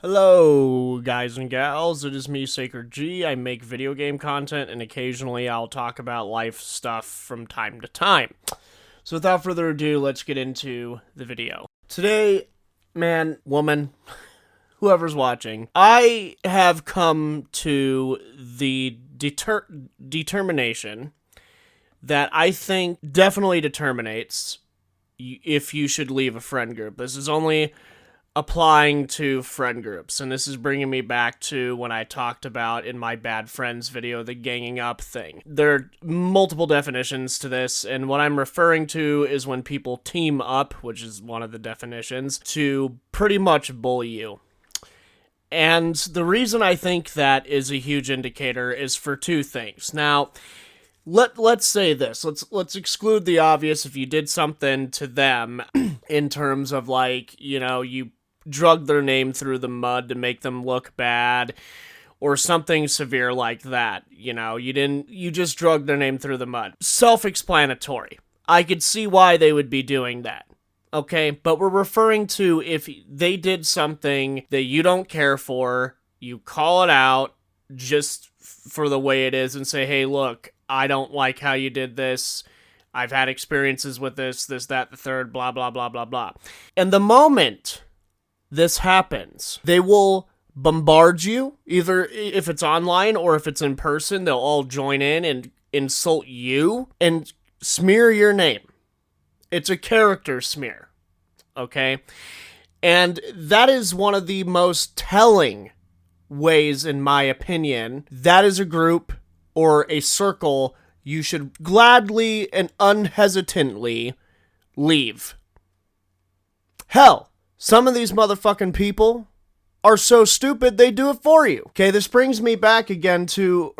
Hello, guys and gals. It is me, Sacred G. I make video game content, and occasionally I'll talk about life stuff from time to time. So without further ado, let's get into the video. Today, man, woman, whoever's watching, I have come to the determination that I think definitely determinates if you should leave a friend group. This is only applying to friend groups, and this is bringing me back to when I talked about in my bad friends video the ganging up thing. There are multiple definitions to this, and what I'm referring to is when people team up, which is one of the definitions, to pretty much bully you. And the reason I think that is a huge indicator is for two things. Now, let's say this. Let's exclude the obvious. If you did something to them in terms of, like, you drug their name through the mud to make them look bad, or something severe like that. You just drug their name through the mud. Self-explanatory. I could see why they would be doing that. Okay, but we're referring to if they did something that you don't care for, you call it out just for the way it is and say, hey, look, I don't like how you did this. I've had experiences with this, that, the third, blah, blah, blah, blah, blah. And the moment this happens, they will bombard you, either if it's online or if it's in person. They'll all join in and insult you and smear your name. It's a character smear, okay? And that is one of the most telling ways, in my opinion. That is a group or a circle you should gladly and unhesitantly leave. Hell, some of these motherfucking people are so stupid they do it for you. Okay, this brings me back to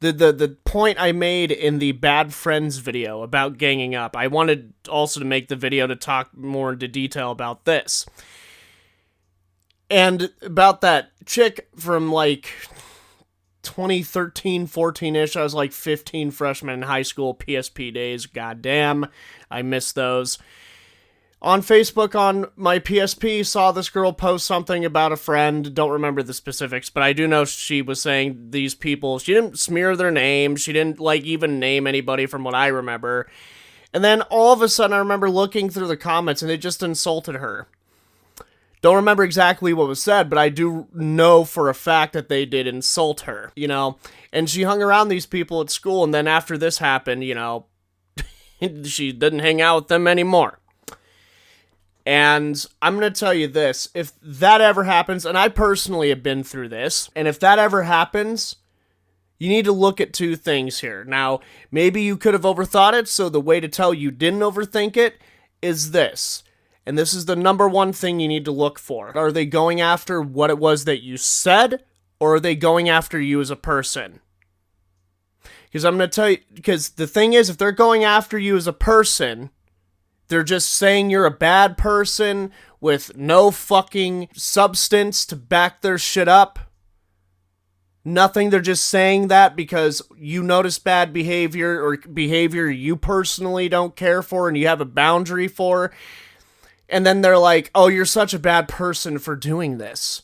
the point I made in the Bad Friends video about ganging up. I wanted also to make the video to talk more into detail about this. And about that chick from, like, 2013, 14-ish. I was like 15, freshman in high school, PSP days. Goddamn, I miss those. On Facebook, on my PSP, saw this girl post something about a friend. Don't remember the specifics, but I do know she was saying these people, she didn't smear their name. She didn't, like, even name anybody from what I remember. And then all of a sudden, I remember looking through the comments, and they just insulted her. Don't remember exactly what was said, but I do know for a fact that they did insult her, And she hung around these people at school, and then after this happened, she didn't hang out with them anymore. And I'm going to tell you this, if that ever happens, and I personally have been through this, and if that ever happens, you need to look at two things here. Now, maybe you could have overthought it, so the way to tell you didn't overthink it is this. And this is the number one thing you need to look for. Are they going after what it was that you said, or are they going after you as a person? Because I'm going to tell you, because the thing is, if they're going after you as a person, they're just saying you're a bad person with no fucking substance to back their shit up. Nothing, they're just saying that because you notice bad behavior or behavior you personally don't care for and you have a boundary for. And then they're like, oh, you're such a bad person for doing this.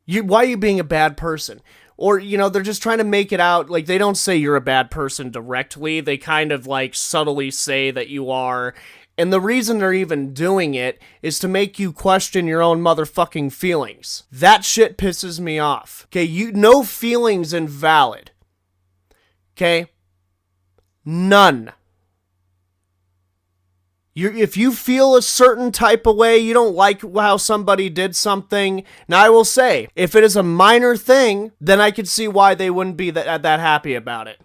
Why are you being a bad person? Or, they're just trying to make it out, like, they don't say you're a bad person directly. They kind of, like, subtly say that you are. And the reason they're even doing it is to make you question your own motherfucking feelings. That shit pisses me off. Okay, no feelings invalid. Okay? None. If you feel a certain type of way, you don't like how somebody did something. Now, I will say, if it is a minor thing, then I could see why they wouldn't be that happy about it.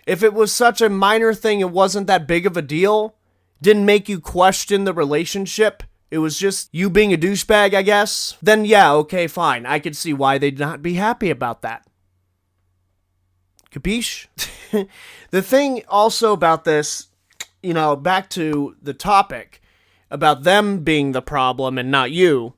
If it was such a minor thing, it wasn't that big of a deal, didn't make you question the relationship, it was just you being a douchebag, I guess, then yeah, okay, fine. I could see why they'd not be happy about that. Capiche? The thing also about this, back to the topic about them being the problem and not you,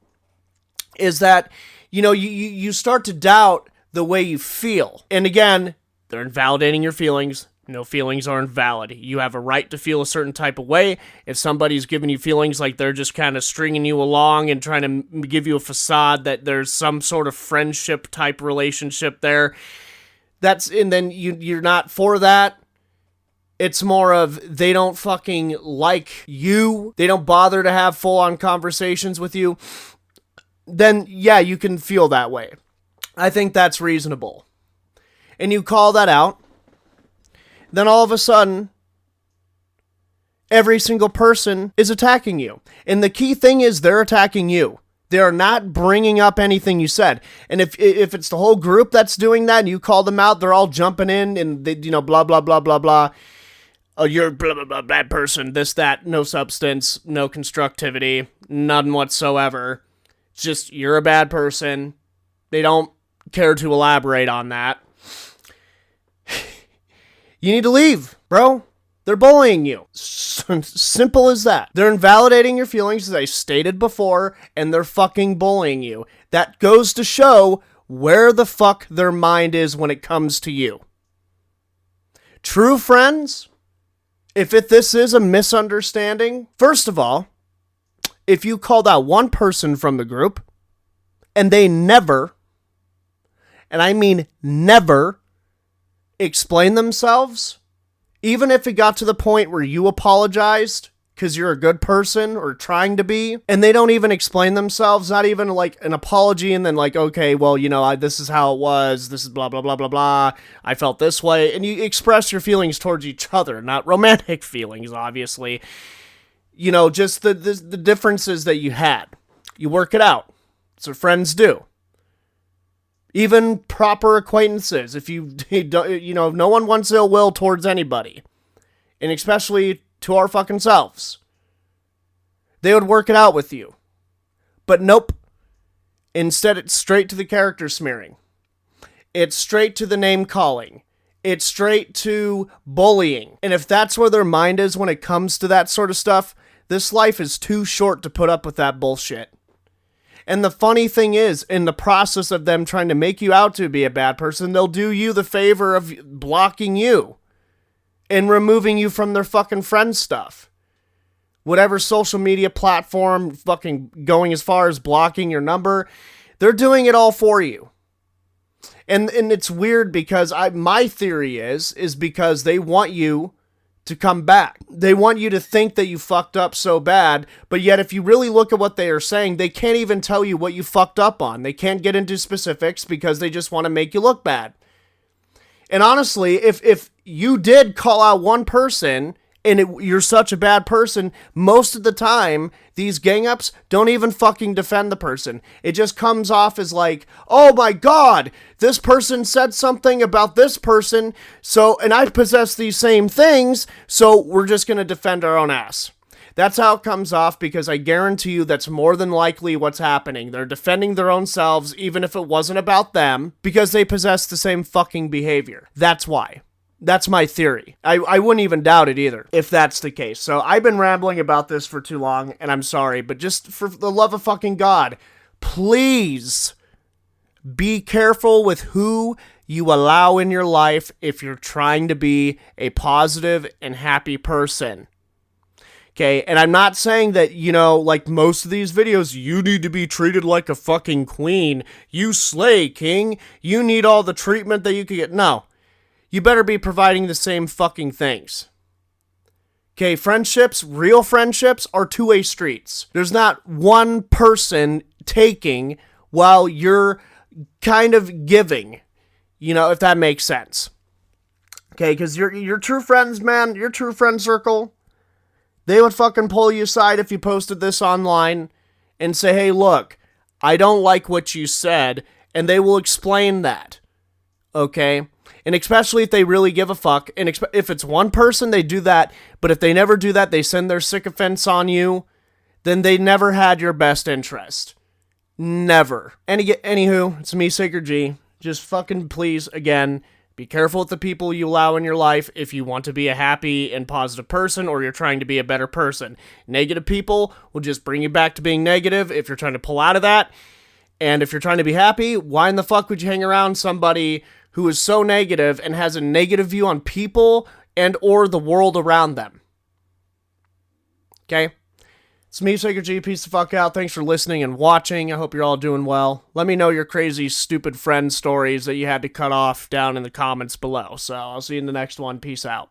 is that, you start to doubt the way you feel. And again, they're invalidating your feelings. Feelings aren't valid. You have a right to feel a certain type of way. If somebody's giving you feelings like they're just kind of stringing you along and trying to give you a facade that there's some sort of friendship type relationship there, and then you're not for that. It's more of they don't fucking like you. They don't bother to have full-on conversations with you. Then, yeah, you can feel that way. I think that's reasonable. And you call that out. Then all of a sudden, every single person is attacking you. And the key thing is they're attacking you. They are not bringing up anything you said. And if it's the whole group that's doing that and you call them out, they're all jumping in and they, blah, blah, blah, blah, blah. Oh, you're a blah, blah, blah, bad person. This, that, no substance, no constructivity, none whatsoever. Just, you're a bad person. They don't care to elaborate on that. You need to leave, bro. They're bullying you. Simple as that. They're invalidating your feelings, as I stated before, and they're fucking bullying you. That goes to show where the fuck their mind is when it comes to you. True friends, if this is a misunderstanding, first of all, if you called out one person from the group, and they never, and I mean never, explain themselves, even if it got to the point where you apologized because you're a good person or trying to be, and they don't even explain themselves, not even like an apology and then like, okay, well, this is how it was, this is blah, blah, blah, blah, blah, I felt this way, and you express your feelings towards each other, not romantic feelings, obviously, just the differences that you had. You work it out. That's what friends do. Even proper acquaintances, if you don't, no one wants ill will towards anybody. And especially to our fucking selves. They would work it out with you. But nope. Instead, it's straight to the character smearing. It's straight to the name calling. It's straight to bullying. And if that's where their mind is when it comes to that sort of stuff, this life is too short to put up with that bullshit. And the funny thing is, in the process of them trying to make you out to be a bad person, they'll do you the favor of blocking you and removing you from their fucking friend stuff. Whatever social media platform, fucking going as far as blocking your number, they're doing it all for you. And it's weird because my theory is because they want you to come back. They want you to think that you fucked up so bad, but yet if you really look at what they are saying, they can't even tell you what you fucked up on. They can't get into specifics because they just want to make you look bad. And honestly, if you did call out one person and you're such a bad person, most of the time, these gang-ups don't even fucking defend the person. It just comes off as like, oh my god, this person said something about this person, and I possess these same things, so we're just gonna defend our own ass. That's how it comes off, because I guarantee you that's more than likely what's happening. They're defending their own selves, even if it wasn't about them, because they possess the same fucking behavior. That's why. That's my theory. I wouldn't even doubt it either, if that's the case. So I've been rambling about this for too long, and I'm sorry, but just for the love of fucking God, please be careful with who you allow in your life if you're trying to be a positive and happy person. Okay, and I'm not saying that, like most of these videos, you need to be treated like a fucking queen. You slay, king. You need all the treatment that you could get. No. You better be providing the same fucking things. Okay, friendships, real friendships, are two-way streets. There's not one person taking while you're kind of giving, if that makes sense. Okay, because your true friends, man, your true friend circle, they would fucking pull you aside if you posted this online and say, hey, look, I don't like what you said, and they will explain that. Okay? And especially if they really give a fuck. And if it's one person, they do that. But if they never do that, they send their sycophants on you, then they never had your best interest. Never. Anywho, it's me, Sacred G. Just fucking please, again, be careful with the people you allow in your life if you want to be a happy and positive person or you're trying to be a better person. Negative people will just bring you back to being negative if you're trying to pull out of that. And if you're trying to be happy, why in the fuck would you hang around somebody who is so negative and has a negative view on people and or the world around them. Okay? It's me, Sacred G. Peace the fuck out. Thanks for listening and watching. I hope you're all doing well. Let me know your crazy, stupid friend stories that you had to cut off down in the comments below. So I'll see you in the next one. Peace out.